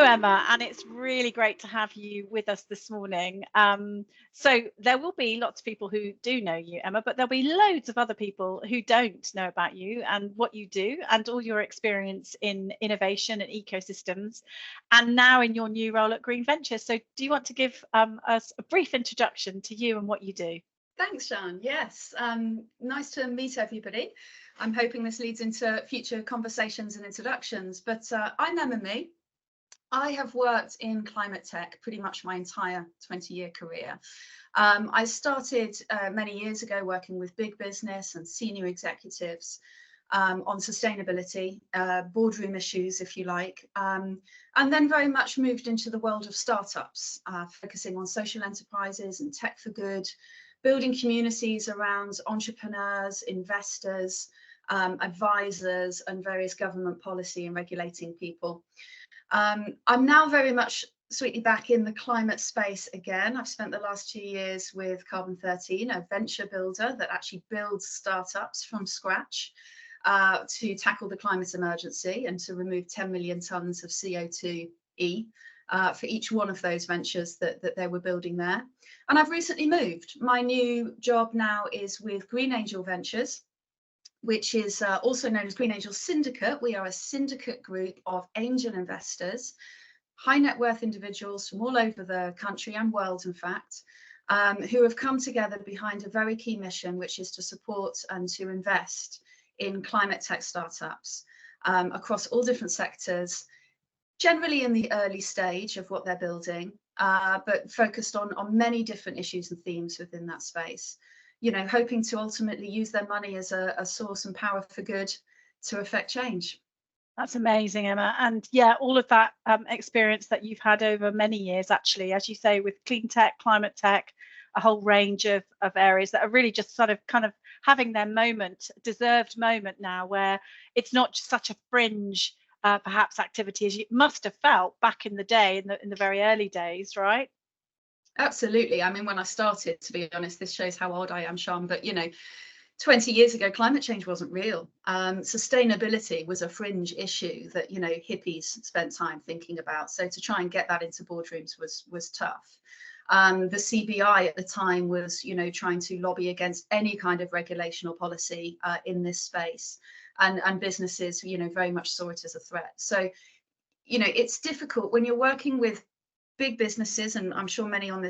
Emma, and it's really great to have you with us this morning. So there will be lots of people who do know you, Emma, but there'll be loads of other people who don't know about you and what you do and all your experience in innovation and ecosystems, and now in your new role at Green Ventures. So do you want to give us a brief introduction to you and what you do? Thanks, Sean. Yes, nice to meet everybody. I'm hoping this leads into future conversations and introductions, but I'm Emma Mee. I have worked in climate tech pretty much my entire 20-year career. I started many years ago working with big business and senior executives on sustainability, boardroom issues, if you like, and then very much moved into the world of startups, focusing on social enterprises and tech for good, building communities around entrepreneurs, investors, advisors, and various government policy and regulating people. I'm now very much sweetly back in the climate space again. I've spent the last 2 years with Carbon 13, a venture builder that actually builds startups from scratch to tackle the climate emergency and to remove 10 million tons of CO2e for each one of those ventures that they were building there. And I've recently moved. My new job now is with Green Angel Ventures, which is also known as Green Angel Syndicate. We are a syndicate group of angel investors, high net worth individuals from all over the country and world, in fact, who have come together behind a very key mission, which is to support and to invest in climate tech startups across all different sectors, generally in the early stage of what they're building, but focused on many different issues and themes within that space. You know, hoping to ultimately use their money as a source and power for good to affect change. That's amazing, Emma. And yeah, all of that experience that you've had over many years, actually, as you say, with clean tech, climate tech, a whole range of areas that are really just sort of kind of having their moment, deserved moment now, where it's not just such a fringe, perhaps activity as you must have felt back in the day, in the very early days, right? Absolutely. I mean, when I started, to be honest, this shows how old I am, Sean, but 20 years ago, climate change wasn't real. Sustainability was a fringe issue that, hippies spent time thinking about. So to try and get that into boardrooms was tough. The CBI at the time was, trying to lobby against any kind of regulation or policy in this space. And businesses, very much saw it as a threat. So, it's difficult when you're working with big businesses, and I'm sure many on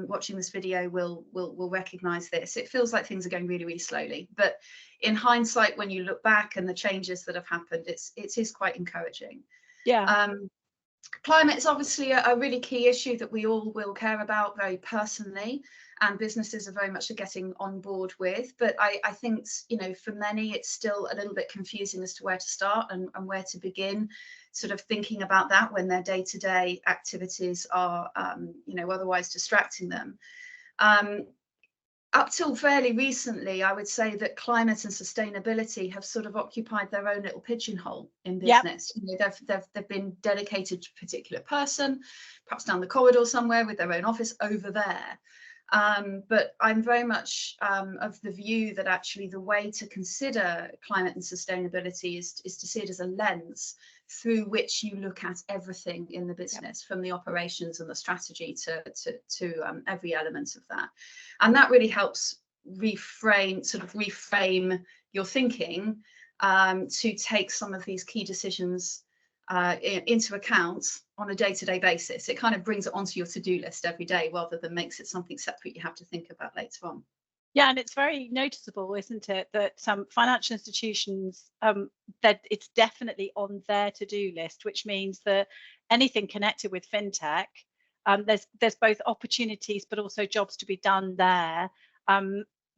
watching this video will recognize this. It feels like things are going really, really slowly, but in hindsight, when you look back and the changes that have happened, it is quite encouraging. Yeah. Climate is obviously a really key issue that we all will care about very personally, and businesses are very much getting on board with. But I think, for many, it's still a little bit confusing as to where to start and where to begin sort of thinking about that when their day-to-day activities are, otherwise distracting them. Up till fairly recently, I would say that climate and sustainability have sort of occupied their own little pigeonhole in business. Yep. They've been dedicated to a particular person, perhaps down the corridor somewhere with their own office over there. But I'm very much of the view that actually the way to consider climate and sustainability is to see it as a lens through which you look at everything in the business, from the operations and the strategy to every element of that. And that really helps reframe your thinking to take some of these key decisions into account on a day-to-day basis. It kind of brings it onto your to-do list every day rather than makes it something separate you have to think about later on. Yeah, and it's very noticeable, isn't it, that some financial institutions, that it's definitely on their to-do list, which means that anything connected with FinTech, there's both opportunities but also jobs to be done there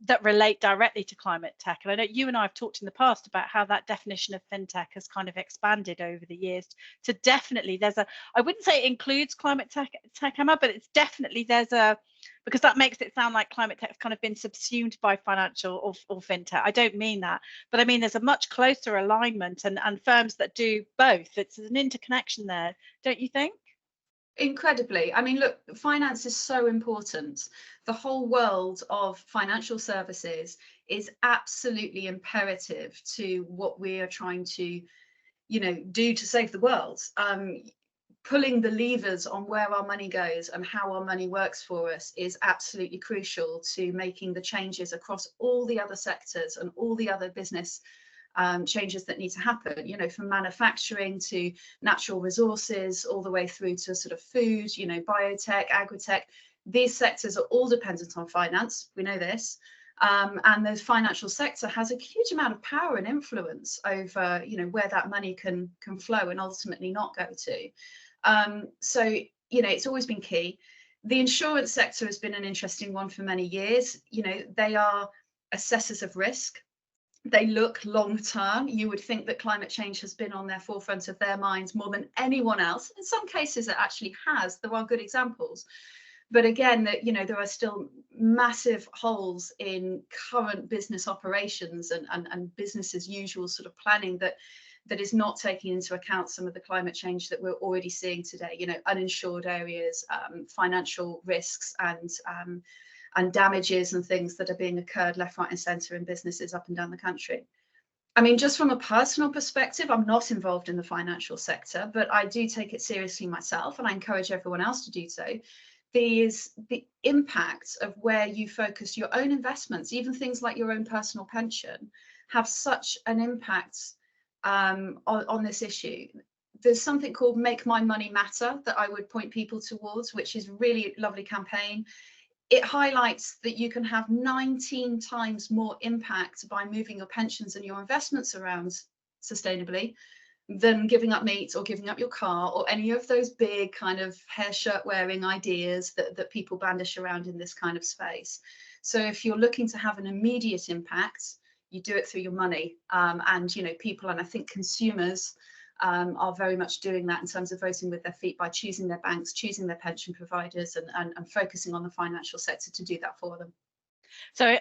that relate directly to climate tech. And I know you and I have talked in the past about how that definition of FinTech has kind of expanded over the years to definitely I wouldn't say it includes climate tech, Emma, but it's definitely because that makes it sound like climate tech has kind of been subsumed by financial or FinTech. I don't mean that, but I mean there's a much closer alignment and firms that do both. It's an interconnection there, don't you think? Incredibly. I mean, look, finance is so important. The whole world of financial services is absolutely imperative to what we are trying to, do to save the world. pulling the levers on where our money goes and how our money works for us is absolutely crucial to making the changes across all the other sectors and all the other business changes that need to happen, you know, from manufacturing to natural resources, all the way through to sort of food, you know, biotech, agritech. These sectors are all dependent on finance. We know this. And the financial sector has a huge amount of power and influence over, you know, where that money can flow and ultimately not go to. So, you know, it's always been key. The insurance sector has been an interesting one for many years. You know, they are assessors of risk. They look long term. You would think that climate change has been on their forefront of their minds more than anyone else. In some cases, it actually has. There are good examples. But again, that, you know, there are still massive holes in current business operations and business as usual sort of planning that is not taking into account some of the climate change that we're already seeing today. You know, uninsured areas, financial risks, and damages and things that are being occurred left, right, and centre in businesses up and down the country. I mean, just from a personal perspective, I'm not involved in the financial sector, but I do take it seriously myself, and I encourage everyone else to do so. There's the impact of where you focus your own investments, even things like your own personal pension, have such an impact on this issue. There's something called Make My Money Matter that I would point people towards, which is really a lovely campaign. It highlights that you can have 19 times more impact by moving your pensions and your investments around sustainably than giving up meat or giving up your car or any of those big kind of hair shirt wearing ideas that people bandish around in this kind of space. So if you're looking to have an immediate impact, you do it through your money. And, you know, people, and I think consumers are very much doing that in terms of voting with their feet by choosing their banks, choosing their pension providers, and focusing on the financial sector to do that for them. So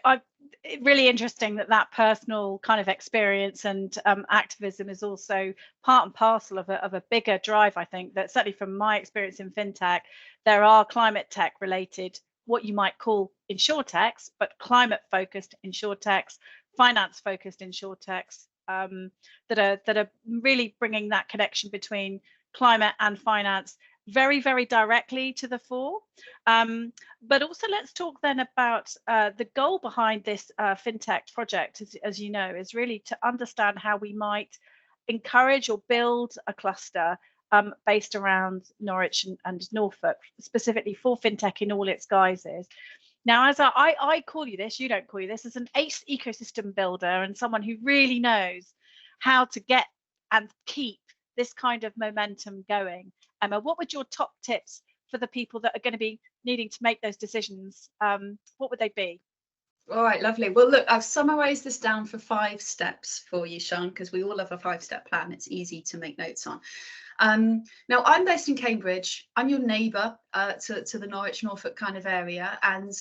really interesting that personal kind of experience and activism is also part and parcel of a bigger drive. I think that certainly from my experience in FinTech, there are climate tech related, what you might call insurtechs, but climate focused insurtechs, finance focused insurtechs that are really bringing that connection between climate and finance very, very directly to the fore. But also let's talk then about the goal behind this FinTech project, as you know, is really to understand how we might encourage or build a cluster based around Norwich and Norfolk, specifically for FinTech in all its guises. Now, as I call you this, you don't call you this, as an ace ecosystem builder and someone who really knows how to get and keep this kind of momentum going. Emma, what would your top tips for the people that are going to be needing to make those decisions? What would they be? All right, lovely. Well, look, I've summarized this down for 5 steps for you, Sean, because we all have a 5-step plan. It's easy to make notes on. Now, I'm based in Cambridge. I'm your neighbour to the Norwich, Norfolk kind of area. And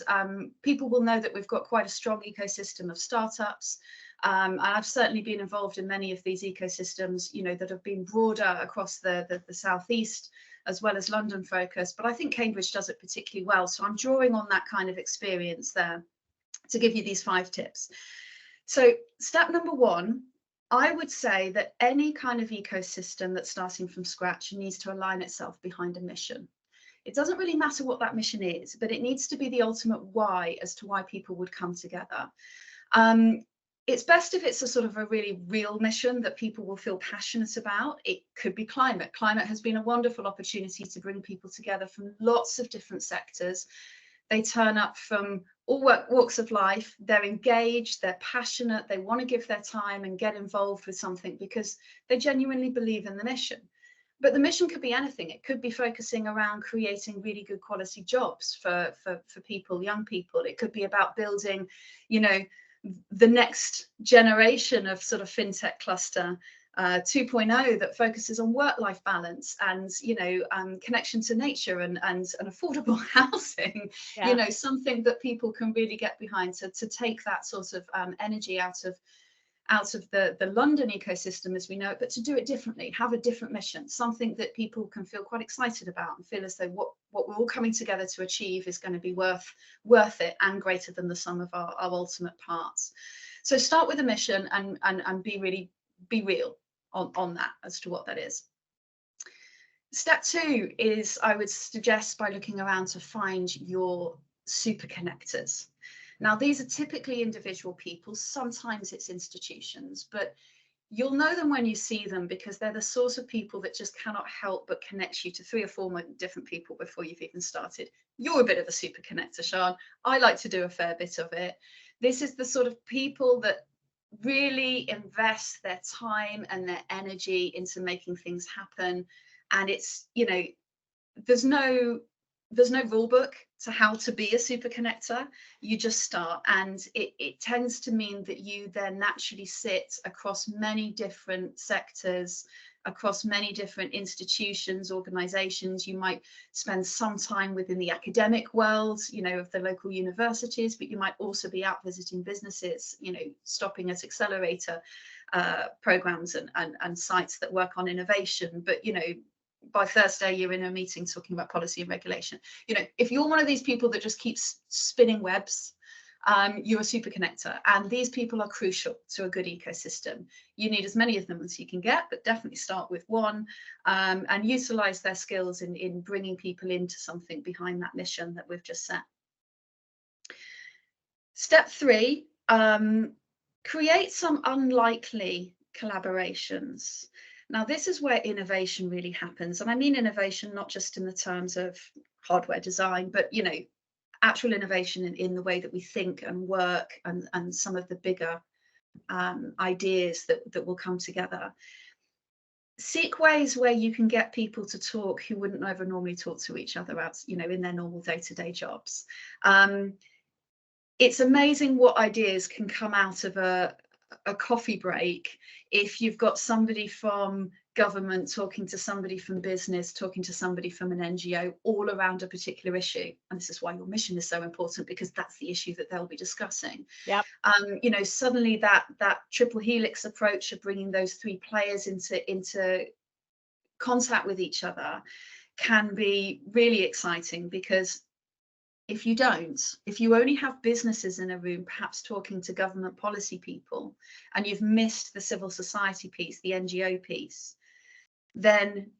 people will know that we've got quite a strong ecosystem of startups. And I've certainly been involved in many of these ecosystems, you know, that have been broader across the southeast as well as London focused. But I think Cambridge does it particularly well. So I'm drawing on that kind of experience there to give you these 5 tips. So step number 1, I would say that any kind of ecosystem that's starting from scratch needs to align itself behind a mission. It doesn't really matter what that mission is, but it needs to be the ultimate why as to why people would come together. It's best if it's a sort of a really real mission that people will feel passionate about. It could be climate. Climate has been a wonderful opportunity to bring people together from lots of different sectors. They turn up from all walks of life. They're engaged, they're passionate, they want to give their time and get involved with something because they genuinely believe in the mission. But the mission could be anything. It could be focusing around creating really good quality jobs for people, young people. It could be about building, you know, the next generation of sort of FinTech cluster 2.0 that focuses on work-life balance and, you know, connection to nature and affordable housing. Yeah. You know, something that people can really get behind to take that sort of energy out of the London ecosystem as we know it, but to do it differently, have a different mission, something that people can feel quite excited about and feel as though what we're all coming together to achieve is going to be worth it and greater than the sum of our ultimate parts. So start with a mission and be real on that as to what that is. Step 2 is, I would suggest, by looking around to find your super connectors. Now, these are typically individual people, sometimes it's institutions, but you'll know them when you see them because they're the sort of people that just cannot help but connect you to 3 or 4 different people before you've even started. You're a bit of a super connector, Sian. I like to do a fair bit of it. This is the sort of people that really invest their time and their energy into making things happen. And it's, you know, there's no rule book to how to be a super connector. You just start, and it tends to mean that you then naturally sit across many different sectors, across many different institutions, organizations. You might spend some time within the academic world, you know, of the local universities, but you might also be out visiting businesses, you know, stopping at accelerator programs and sites that work on innovation. But, you know, by Thursday, you're in a meeting talking about policy and regulation. You know, if you're one of these people that just keeps spinning webs, you're a super connector. And these people are crucial to a good ecosystem. You need as many of them as you can get, but definitely start with one, and utilize their skills in bringing people into something behind that mission that we've just set. Step 3, create some unlikely collaborations. Now, this is where innovation really happens. And I mean innovation not just in the terms of hardware design, but, you know, actual innovation in the way that we think and work, and some of the bigger ideas that will come together. Seek ways where you can get people to talk who wouldn't ever normally talk to each other out, you know, in their normal day-to-day jobs. It's amazing what ideas can come out of a coffee break if you've got somebody from government talking to somebody from business, talking to somebody from an NGO, all around a particular issue. And this is why your mission is so important, because that's the issue that they'll be discussing. Yep. You know, suddenly that triple helix approach of bringing those 3 players into contact with each other can be really exciting, because if you only have businesses in a room, perhaps talking to government policy people, and you've missed the civil society piece, the NGO piece, then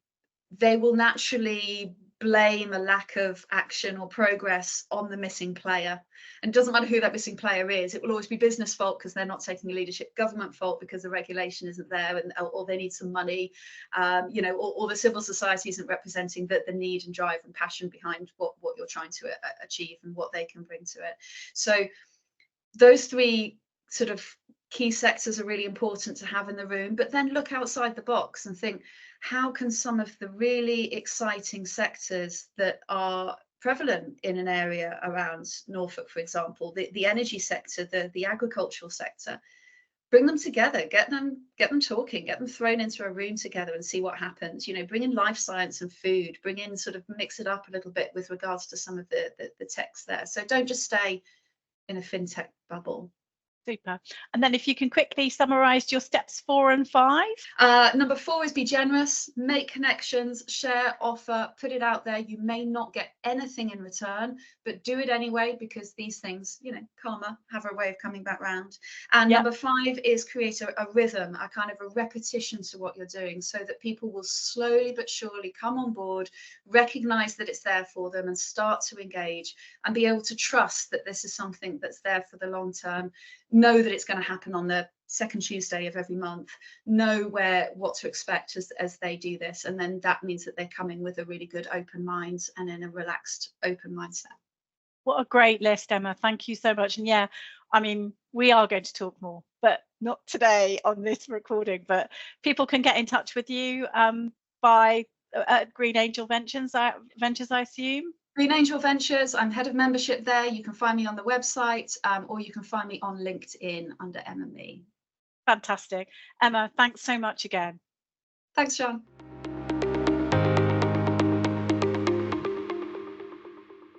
they will naturally blame a lack of action or progress on the missing player. And it doesn't matter who that missing player is, it will always be business fault because they're not taking leadership, government fault because the regulation isn't there, and or they need some money, you know, or the civil society isn't representing the need and drive and passion behind what you're trying to achieve and what they can bring to it. So those 3 sort of key sectors are really important to have in the room, but then look outside the box and think, how can some of the really exciting sectors that are prevalent in an area around Norfolk, for example, the energy sector, the agricultural sector, bring them together, get them talking, get them thrown into a room together and see what happens. You know, bring in life science and food, bring in, sort of mix it up a little bit with regards to some of the techs there. So don't just stay in a FinTech bubble. Super. And then if you can quickly summarize your steps 4 and 5. Number 4 is be generous, make connections, share, offer, put it out there. You may not get anything in return, but do it anyway, because these things, you know, karma, have a way of coming back round. And Yep. Number 5 is create a rhythm, a kind of a repetition to what you're doing, so that people will slowly but surely come on board, recognize that it's there for them, and start to engage and be able to trust that this is something that's there for the long term. Know that it's going to happen on the second Tuesday of every month. Know what to expect as they do this, and then that means that they're coming with a really good open mind and in a relaxed, open mindset. What a great list, Emma. Thank you so much. And yeah, I mean, we are going to talk more, but not today on this recording. But people can get in touch with you by Green Angel Ventures, I assume. Green Angel Ventures, I'm head of membership there. You can find me on the website, or you can find me on LinkedIn under Emma Mee. Fantastic. Emma, thanks so much again. Thanks, John.